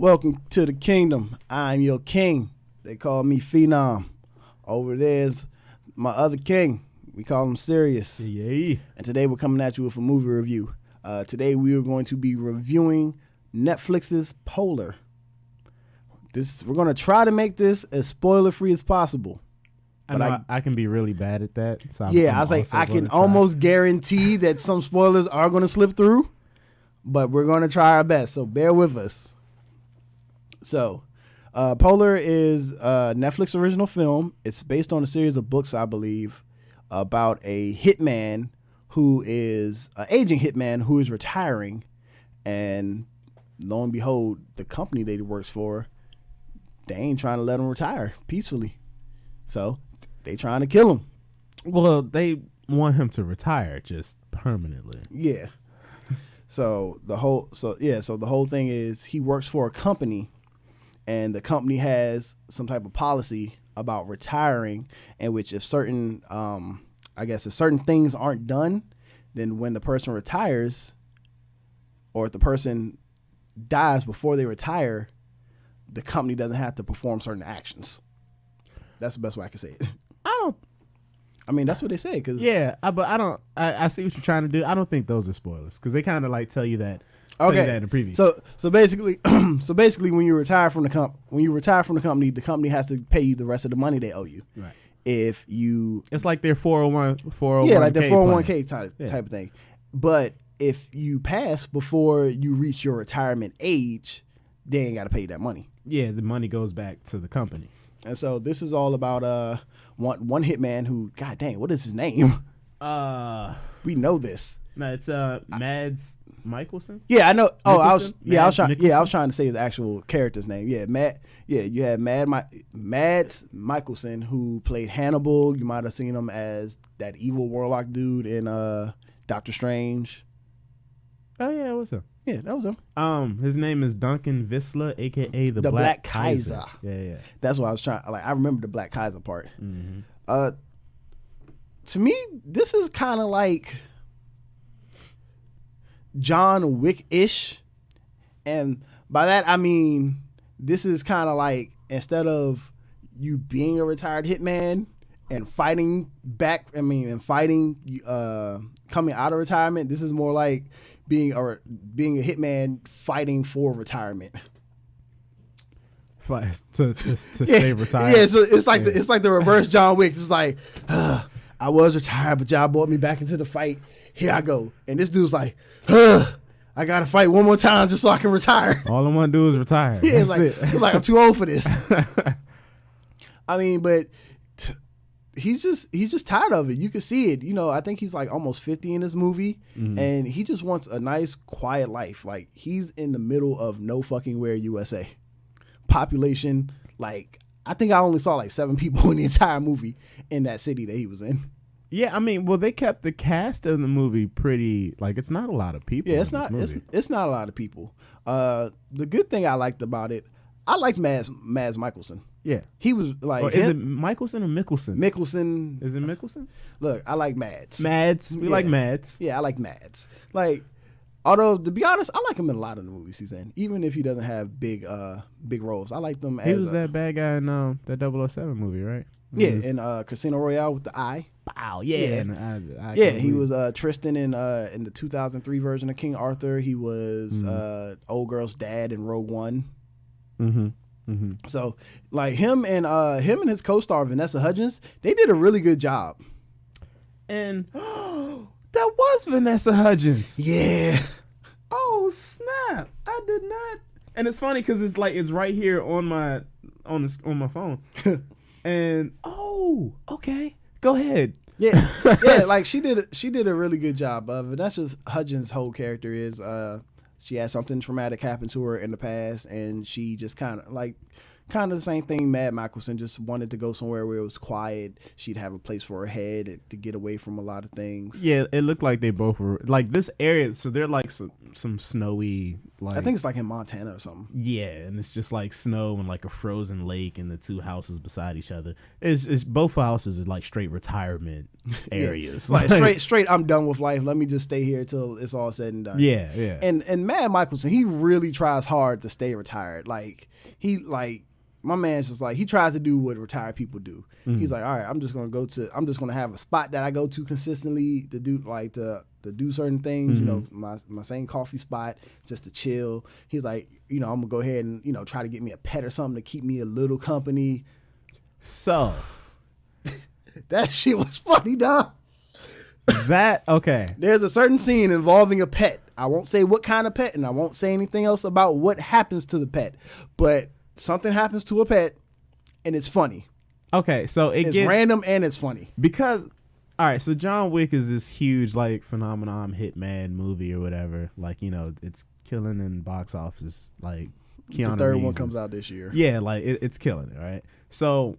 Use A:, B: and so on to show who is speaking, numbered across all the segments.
A: Welcome to the kingdom. I'm your king. They call me Phenom. Over there's my other king. We call him Sirius.
B: Yeah.
A: And today we're coming at you with a movie review. Today we are going to be reviewing Netflix's Polar. We're going to try to make this as spoiler-free as possible.
B: I know I can be really bad at that. So
A: I was like, I can almost guarantee that some spoilers are going to slip through, but we're going to try our best. So bear with us. So, Polar is a Netflix original film. It's based on a series of books, I believe, about a hitman who is an aging hitman who is retiring, and lo and behold, the company that he works for, they ain't trying to let him retire peacefully. So they trying to kill him.
B: Well, they want him to retire just permanently.
A: Yeah. So the whole thing is he works for a company, and the company has some type of policy about retiring, in which if certain if certain things aren't done, then when the person retires, or if the person dies before they retire, the company doesn't have to perform certain actions. That's the best way I can say it. I mean, that's what they say.
B: But I don't. I see what you're trying to do. I don't think those are spoilers because they kind of like tell you that. Okay. Tell you that in the preview.
A: So basically, when you retire from the company, the company has to pay you the rest of the money they owe you.
B: Right.
A: It's
B: like their 401.
A: Yeah, like their 401k type of thing. But if you pass before you reach your retirement age, they ain't got to pay you that money.
B: Yeah, the money goes back to the company.
A: And so this is all about one hitman who, god dang, what is his name? We know this.
B: No, it's Mads Mikkelsen.
A: Yeah, I know. Oh, I was
B: Mikkelsen?
A: trying to say his actual character's name. Yeah, you had Mads Mikkelsen, who played Hannibal. You might have seen him as that evil warlock dude in Doctor Strange.
B: Oh yeah, what's up?
A: Yeah, that was him.
B: His name is Duncan Visler, aka the Black Kaiser. Yeah.
A: That's what I was trying. I remember the Black Kaiser part.
B: Mm-hmm.
A: To me, this is kind of like John Wick-ish, and by that I mean this is kind of like, instead of you being a retired hitman and fighting back, coming out of retirement, this is more like being a hitman fighting for retirement.
B: To stay retired.
A: Yeah, so it's like the reverse John Wick. It's like, I was retired, but y'all brought me back into the fight. Here I go. And this dude's like, I gotta fight one more time just so I can retire.
B: All I want to do is retire.
A: Yeah, it's like I'm too old for this. I mean, but he's just tired of it. You can see it. I think he's like almost 50 in this movie, and he just wants a nice, quiet life. Like, he's in the middle of no fucking where USA. Population, like, I think I only saw like 7 people in the entire movie in that city that he was in.
B: Yeah, they kept the cast of the movie pretty, like, it's not a lot of people.
A: Yeah, it's not a lot of people. The good thing I liked about it, I liked Mads Mikkelsen.
B: Yeah.
A: He was like,
B: is it Mikkelsen or Mikkelsen?
A: Mikkelsen.
B: Is it Mikkelsen?
A: Look, I like Mads.
B: We like Mads.
A: Yeah, I like Mads. Like, although, to be honest, I like him in a lot of the movies he's in, even if he doesn't have big roles. I like them as...
B: He was that bad guy in that 007 movie, right?
A: Yeah, in Casino Royale with the eye.
B: Wow, yeah.
A: He was Tristan in the 2003 version of King Arthur. He was old girl's dad in Rogue One.
B: Mm-hmm. Mm-hmm.
A: So, like, him and his co-star Vanessa Hudgens, they did a really good job.
B: And that was Vanessa Hudgens.
A: Yeah.
B: Oh snap! I did not. And it's funny because it's right here on my phone. And okay, go ahead.
A: Yeah, like she did a really good job. Vanessa Hudgens' whole character is she had something traumatic happen to her in the past, and she just kind of like kind of the same thing. Mad Mickelson just wanted to go somewhere where it was quiet. She'd have a place for her head to get away from a lot of things.
B: Yeah, it looked like they both were like this area. So they're like some snowy. Like
A: I think it's like in Montana or something.
B: Yeah, and it's just like snow and like a frozen lake and the two houses beside each other. It's both houses are like straight retirement areas.
A: Like straight. I'm done with life. Let me just stay here till it's all said and done.
B: Yeah, yeah.
A: And Mad Mickelson, he really tries hard to stay retired. My man's just like, he tries to do what retired people do. Mm-hmm. He's like, all right, I'm just gonna have a spot that I go to consistently to do to do certain things. Mm-hmm. You know, my same coffee spot just to chill. He's like, I'm gonna go ahead and try to get me a pet or something to keep me a little company.
B: So
A: that shit was funny, dog.
B: Okay.
A: There's a certain scene involving a pet. I won't say what kind of pet, and I won't say anything else about what happens to the pet, but something happens to a pet, and it's funny.
B: Okay, so it's
A: random and it's funny.
B: Because, all right, so John Wick is this huge, like, phenomenon hitman movie or whatever. Like, it's killing in box office. Like, Keanu
A: The third
B: Reeves
A: one comes out this year.
B: Yeah, like, it's killing it, right? So,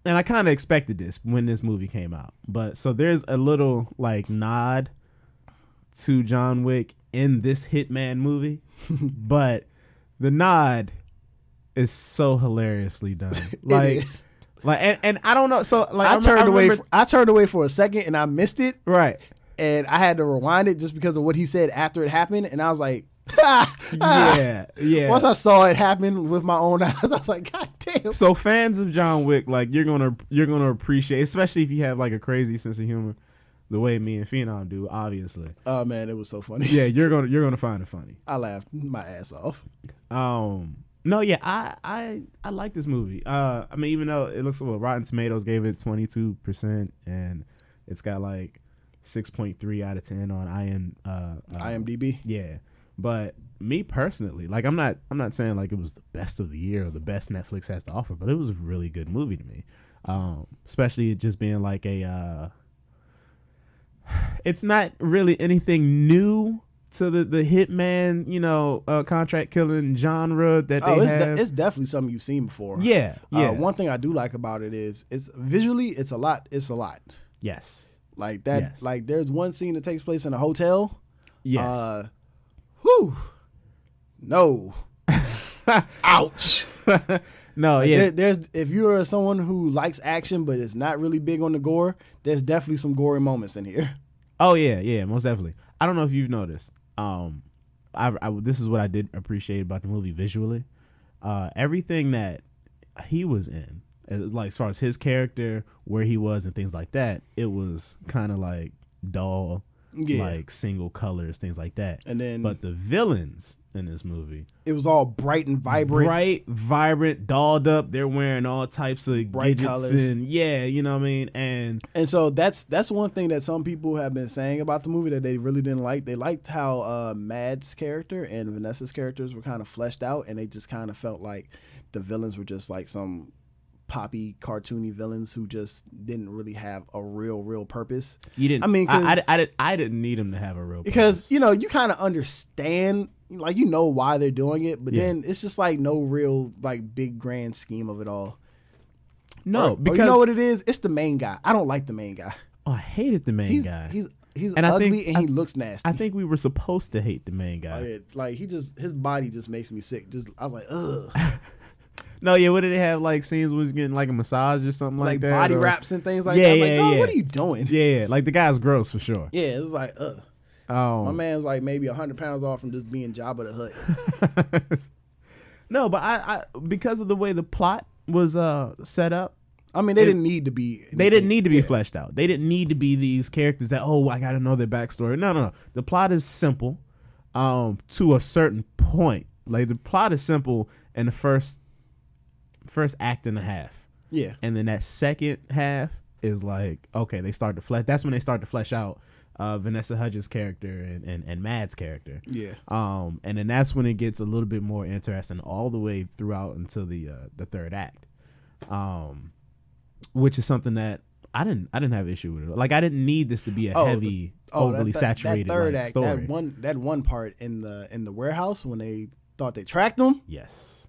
B: and I kind of expected this when this movie came out. But, so there's a little, like, nod to John Wick in this hitman movie. But the nod is so hilariously done. Like,
A: it is.
B: Like and I don't know. So like
A: I turned away for a second and I missed it.
B: Right.
A: And I had to rewind it just because of what he said after it happened. And I was like,
B: yeah.
A: Once I saw it happen with my own eyes, I was like, God damn.
B: So fans of John Wick, like you're gonna appreciate, especially if you have like a crazy sense of humor, the way me and Phenom do, obviously.
A: Oh man, it was so funny.
B: Yeah, you're gonna find it funny.
A: I laughed my ass off.
B: No, yeah, I like this movie. I mean, even though it looks Rotten Tomatoes gave it 22%, and it's got like 6.3 out of 10 on
A: IMDb.
B: Yeah, but me personally, like, I'm not saying like it was the best of the year or the best Netflix has to offer, but it was a really good movie to me. Especially it just being like it's not really anything new to the hitman, contract killing genre that they have.
A: It's definitely something you've seen before.
B: Yeah.
A: One thing I do like about it is it's visually it's a lot.
B: Yes.
A: Like that. Yes. Like there's one scene that takes place in a hotel.
B: Yes.
A: No. Ouch.
B: No.
A: Like
B: yeah.
A: There's if you're someone who likes action but is not really big on the gore, there's definitely some gory moments in here.
B: Oh yeah, most definitely. I don't know if you've noticed. This is what I did appreciate about the movie visually. Everything that he was in, like as far as his character, where he was, and things like that, it was kind of like dull, like single colors, things like that. But the villains in this movie,
A: it was all bright and vibrant,
B: dolled up. They're wearing all types of
A: bright colors,
B: and you know what I mean. And
A: so that's one thing that some people have been saying about the movie that they really didn't like. They liked how Mad's character and Vanessa's characters were kind of fleshed out, and they just kind of felt like the villains were just like some poppy, cartoony villains who just didn't really have a real purpose.
B: You didn't. I mean, I didn't need them to have a real
A: because
B: purpose.
A: You kind of understand, like why they're doing it, but then it's just like no real like big grand scheme of it all.
B: No, because
A: you know what it is? It's the main guy. I don't like the main guy.
B: Oh, I hated the main guy.
A: He's ugly and he looks nasty.
B: I think we were supposed to hate the main guy.
A: Oh, yeah. Like his body just makes me sick. I was like, ugh.
B: No, yeah, what did they have, like, scenes where he was getting, like, a massage or something like that?
A: Like body wraps and things like that. Like, what are you doing?
B: Yeah, like, the guy's gross for sure.
A: Yeah, it's like, my man's, like, maybe 100 pounds off from just being Jabba the Hutt.
B: No, but I because of the way the plot was set up.
A: I mean, they didn't need to be.
B: They didn't need to be fleshed out. They didn't need to be these characters that, I got to know their backstory. No. The plot is simple to a certain point. Like, the plot is simple in the first act and a half.
A: Yeah.
B: And then that second half is like, okay, that's when they start to flesh out Vanessa Hudgens' character and Mad's character.
A: Yeah.
B: And then that's when it gets a little bit more interesting all the way throughout until the third act. Which is something that I didn't have issue with it. Like, I didn't need this to be a heavy, overly saturated
A: that third act,
B: story.
A: That one part in the warehouse when they thought they tracked him.
B: Yes.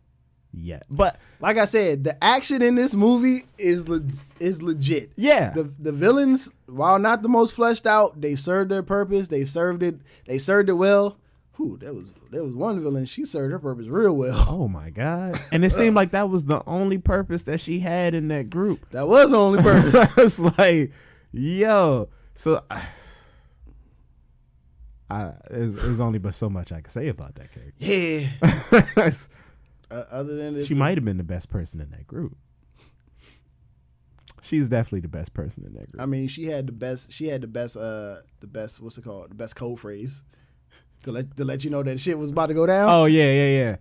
B: yet. But
A: like I said, the action in this movie is legit.
B: Yeah.
A: The villains, while not the most fleshed out, they served their purpose. They served it well. Whew, there was one villain, she served her purpose real well.
B: Oh my God. And it seemed like that was the only purpose that she had in that group.
A: That was the only purpose.
B: It's like, yo. So there's only but so much I can say about that character.
A: Yeah. Other than this,
B: she might have been the best person in that group. She's definitely the best person in that group.
A: I mean, she had the best what's it called? The best code phrase to let you know that shit was about to go down.
B: Oh yeah.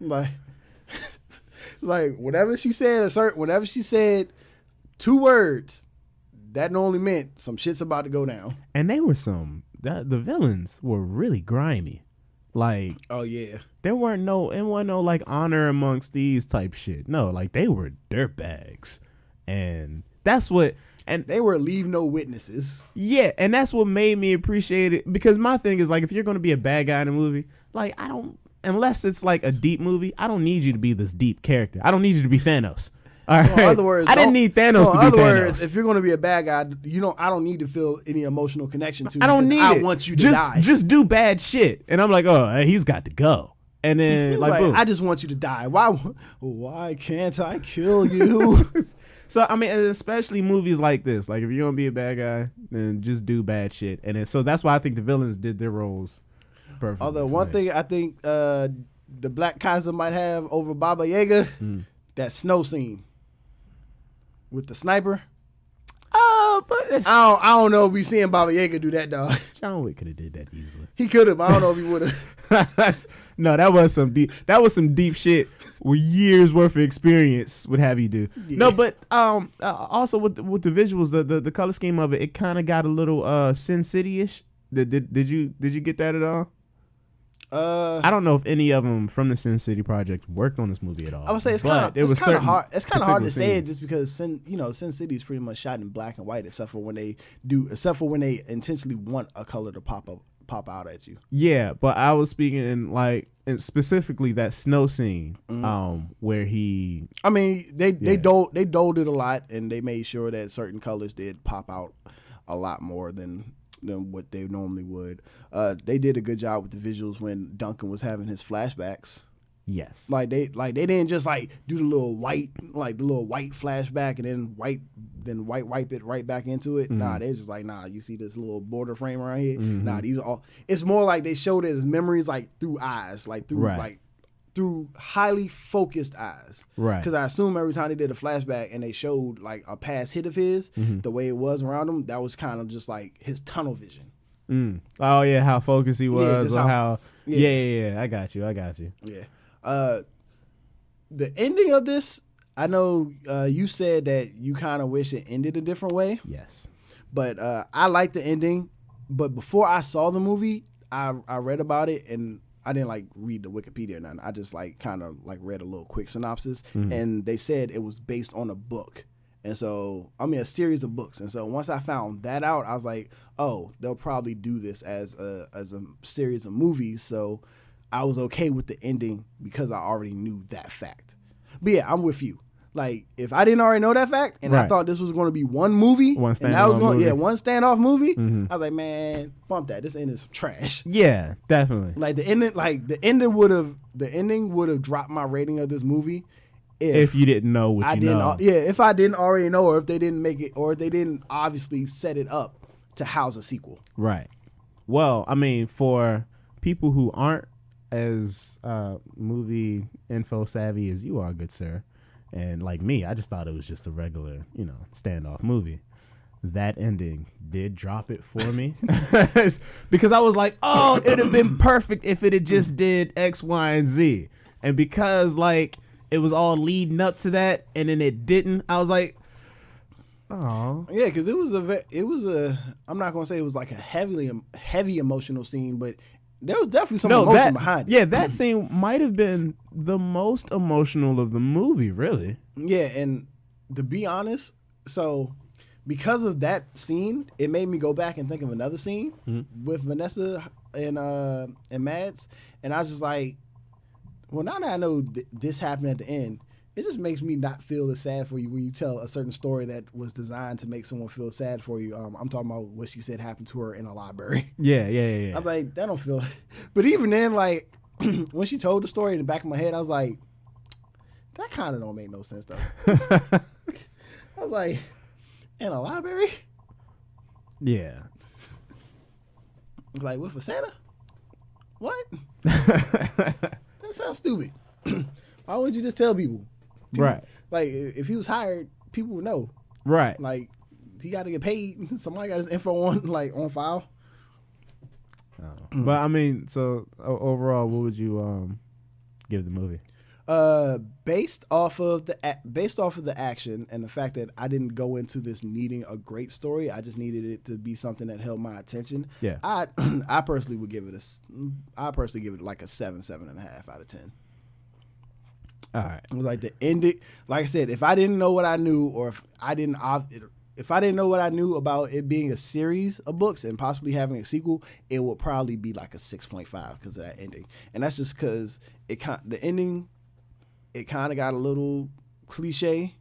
A: Like whenever she said 2 words, that only meant some shit's about to go down.
B: And they were the villains were really grimy. Like,
A: oh yeah,
B: there wasn't no like honor amongst thieves type shit. No, like they were dirtbags, and that's what. And
A: they were leave no witnesses.
B: Yeah, and that's what made me appreciate it. Because my thing is, like, if you're gonna be a bad guy in a movie, like unless it's like a deep movie, I don't need you to be this deep character. I don't need you to be Thanos. All right.
A: So in other words,
B: I didn't need Thanos to be Thanos. In other words,
A: if you're going to be a bad guy, I don't need to feel any emotional connection to you.
B: I don't need it.
A: I want you to die.
B: Just do bad shit. And I'm like, oh, he's got to go. And then like boom.
A: I just want you to die. Why can't I kill you?
B: So I mean, especially movies like this. Like if you're going to be a bad guy, then just do bad shit. And so that's why I think the villains did their roles perfectly.
A: Although one thing I think the Black Kaiser might have over Baba Yaga, that snow scene. With the sniper.
B: Oh, but
A: I don't know if we seeing Baba Yaga do that, dog.
B: John Wick could have did that easily.
A: He could have, but I don't know if he would have.
B: No, that was some deep shit with years worth of experience would have you do. Yeah. No, but also with the visuals, the color scheme of it kind of got a little Sin City-ish. Did you get that at all? I don't know if any of them from the Sin City project worked on this movie at all.
A: I would say it's kind of hard. It's kind of hard to say it just because Sin City is pretty much shot in black and white, except for when they intentionally want a color to pop out at you.
B: Yeah, but I was speaking in specifically that snow scene, where he. I
A: mean, they doled it a lot, and they made sure that certain colors did pop out a lot more than what they normally would. They did a good job with the visuals when Duncan was having his flashbacks.
B: Yes.
A: Like they didn't just like do the little white flashback and then wipe it right back into it. Nah, they're just like, you see this little border frame around here? Nah, these are all. It's more like they showed it as memories, like through eyes, like through through highly focused eyes.
B: Right.
A: Because I assume every time they did a flashback and they showed like a past hit of his, the way it was around him, that was kind of just like his tunnel vision.
B: Oh yeah, how focused he was, Yeah, I got you.
A: Yeah. The ending of this, I know you said that you kind of wish it ended a different way.
B: Yes.
A: But I like the ending. But before I saw the movie, I read about it, and I didn't like read the Wikipedia or nothing. I just like kind of like read a little quick synopsis, and they said it was based on a book. And so, a series of books. And so once I found that out, I was like, oh, they'll probably do this as a series of movies. So I was okay with the ending because I already knew that fact. But yeah, I'm with you. Like, if I didn't already know that fact, and I thought this was going to be one movie, one standoff movie, I was like, man, bump that. This ending is some trash.
B: Yeah, definitely.
A: Like the ending would have dropped my rating of this movie
B: if you didn't know what you know.
A: Yeah, if I didn't already know, or if they didn't make it, or if they didn't obviously set it up to house a sequel.
B: Right. Well, I mean, for people who aren't as movie info savvy as you are, good sir, and like me, I just thought it was just a regular, standoff movie. That ending did drop it for me because I was like, oh, it'd have been perfect if it had just did X, Y, and Z. And because like it was all leading up to that, and then it didn't, I was like, oh,
A: yeah, because it was a. I'm not gonna say it was like a heavy emotional scene, but there was definitely some emotion behind it.
B: Yeah, that scene might have been the most emotional of the movie, really.
A: Yeah, and to be honest, so because of that scene, it made me go back and think of another scene with Vanessa and Mads, and I was just like, well, now that I know this happened at the end, it just makes me not feel as sad for you when you tell a certain story that was designed to make someone feel sad for you. I'm talking about what she said happened to her in a library.
B: Yeah.
A: I was like, that don't feel. But even then, like when she told the story in the back of my head, I was like, that kind of don't make no sense though. I was like, in a library?
B: Yeah.
A: Like with a Santa? What? That sounds stupid. Why wouldn't you just tell people?
B: Right.
A: Like if he was hired, people would know.
B: Right.
A: Like he got to get paid. Somebody got his info on file.
B: But I mean, so overall, what would you give the movie?
A: Based off of the action and the fact that I didn't go into this needing a great story, I just needed it to be something that held my attention.
B: Yeah.
A: I personally would give it like a 7.5 out of 10.
B: All right.
A: It was like the ending. Like I said, if I didn't know what I knew, or if I didn't know what I knew about it being a series of books and possibly having a sequel, it would probably be like a 6.5 because of that ending. And that's just because the ending, it kind of got a little cliche,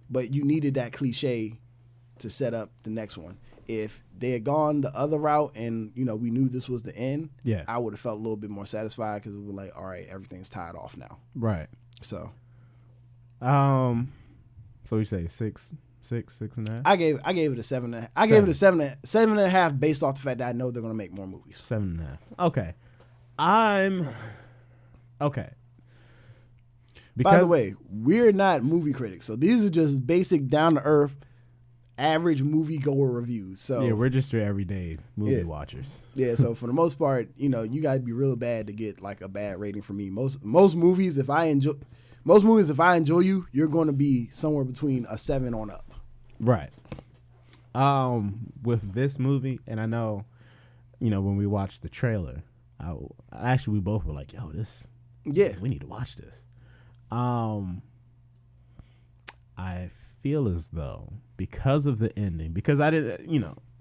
A: but you needed that cliche to set up the next one. If they had gone the other route and we knew this was the end, I would have felt a little bit more satisfied because we were like, all right, everything's tied off now.
B: Right.
A: So,
B: so we say 6.5.
A: I gave it a 7. I gave it a 7.5 based off the fact that I know they're gonna make more movies.
B: 7.5. Okay. I'm okay.
A: By the way, we're not movie critics, so these are just basic, down to earth, average moviegoer reviews. So
B: yeah, we're just your everyday movie watchers.
A: Yeah, so for the most part, you got to be real bad to get like a bad rating from me. Most movies, if I enjoy you, you're going to be somewhere between a 7 on up.
B: Right. With this movie, and I know, when we watched the trailer, we both were like, "Yo, we need to watch this." I feel as though because of the ending, because I didn't,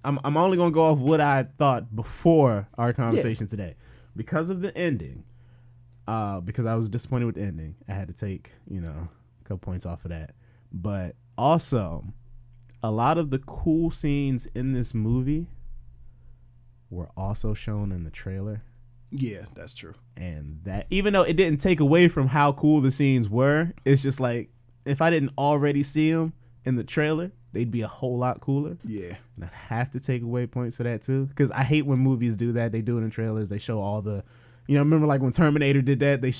B: I'm only gonna go off what I thought before our conversation today. Because of the ending, because I was disappointed with the ending, I had to take a couple points off of that. But also, a lot of the cool scenes in this movie were also shown in the trailer.
A: Yeah, that's true.
B: And that, even though it didn't take away from how cool the scenes were, it's just like, if I didn't already see them in the trailer, they'd be a whole lot cooler. Yeah. And I'd have to take away points for that too. Because I hate when movies do that. They do it in trailers. They show all the, remember like when Terminator did that, they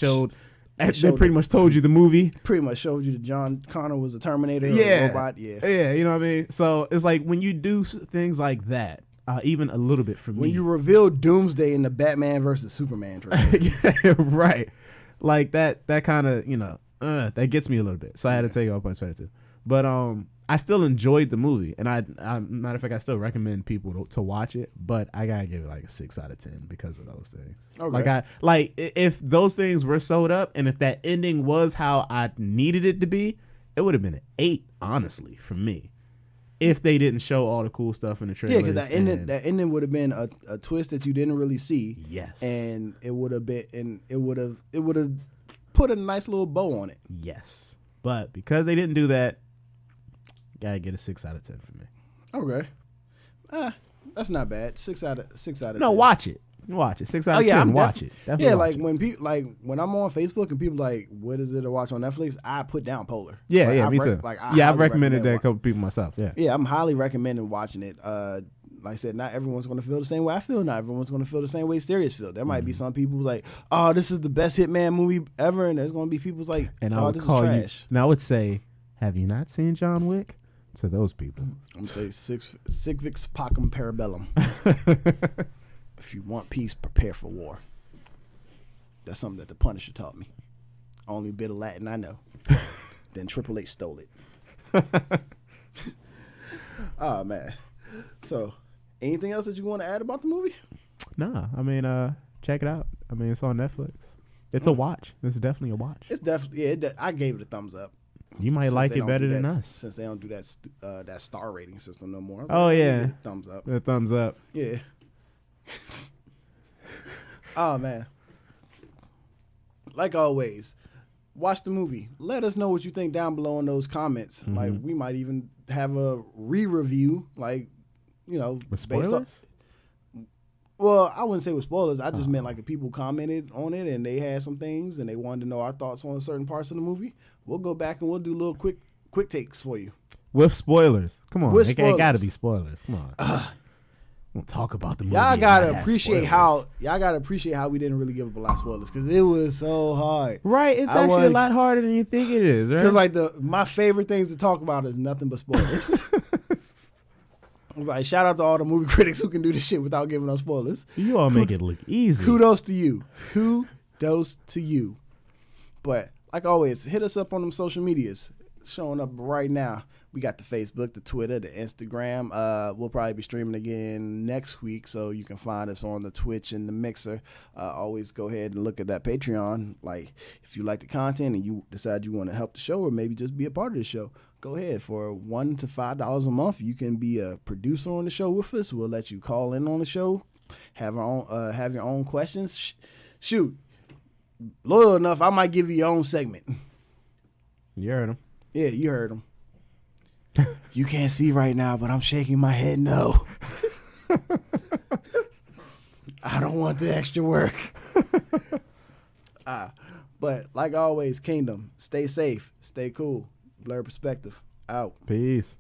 B: pretty much told you the movie.
A: Pretty much showed you that John Connor was a Terminator or a robot. Yeah.
B: Yeah, you know what I mean? So it's like when you do things like that, even a little bit for me.
A: When you reveal Doomsday in the Batman versus Superman trailer.
B: Yeah, right. Like that kind of, that gets me a little bit. So I had to take all points for that too. But I still enjoyed the movie, and I matter of fact, I still recommend people to watch it. But I gotta give it like a 6 out of 10 because of those things. Okay. If those things were sewed up, and if that ending was how I needed it to be, it would have been an 8, honestly, for me. If they didn't show all the cool stuff in the trailer.
A: Yeah, because that ending would have been a twist that you didn't really see.
B: Yes.
A: And it would have put a nice little bow on it.
B: Yes. But because they didn't do that, gotta get a 6 out of 10 for me.
A: Okay. That's not bad. 6 out of 10.
B: No, watch it. 6 out of 10. Watch it. Definitely
A: yeah, like when people when I'm on Facebook and people like, what is it to watch on Netflix? I put down Polar.
B: Yeah, me too. I've recommended that to a couple people myself.
A: Yeah, I'm highly recommending watching it. Like I said, not everyone's going to feel the same way I feel. Not everyone's going to feel the same way Sirius feel. There might be some people like, oh, this is the best Hitman movie ever, and there's going to be people like, oh, this is trash.
B: And I would say, have you not seen John Wick? To those people,
A: I'm going to say Sic Vix Pacem Parabellum. If you want peace, prepare for war. That's something that the Punisher taught me. Only bit of Latin I know. Then Triple H stole it. Oh, man. So, anything else that you want to add about the movie?
B: Nah, I mean, check it out. I mean, it's on Netflix. It's a watch. It's definitely a watch.
A: It's definitely, I gave it a thumbs up.
B: You might like it better than us.
A: Since they don't do that star rating system no more.
B: Oh, yeah.
A: Thumbs up.
B: A thumbs up.
A: Yeah. Oh, man. Like always, watch the movie. Let us know what you think down below in those comments.
B: Mm-hmm.
A: Like, we might even have a re-review, like, you know,
B: With spoilers?
A: Well, I wouldn't say with spoilers. I just meant like if people commented on it and they had some things and they wanted to know our thoughts on certain parts of the movie, we'll go back and we'll do little quick takes for you.
B: With spoilers. Come on.
A: With
B: It got to be spoilers. Come on. We'll talk about the movie.
A: Y'all gotta
B: and
A: appreciate
B: have
A: how we didn't really give up a lot of spoilers because it was so hard.
B: Right. It's actually a lot harder than you think it is, right?
A: Because like my favorite things to talk about is nothing but spoilers. I was like, shout out to all the movie critics who can do this shit without giving us spoilers.
B: You all make it look easy.
A: Kudos to you. Kudos to you. But like always, hit us up on them social medias. Showing up right now. We got the Facebook, the Twitter, the Instagram. We'll probably be streaming again next week, so you can find us on the Twitch and the Mixer. Always go ahead and look at that Patreon. Like, if you like the content and you decide you want to help the show or maybe just be a part of the show, go ahead. For $1 to $5 a month, you can be a producer on the show with us. We'll let you call in on the show, have your own questions. Shoot, loyal enough, I might give you your own segment.
B: You heard him.
A: Yeah, you heard him. You can't see right now, but I'm shaking my head no. I don't want the extra work. But like always, Kingdom, stay safe, stay cool. Blur Perspective, out.
B: Peace.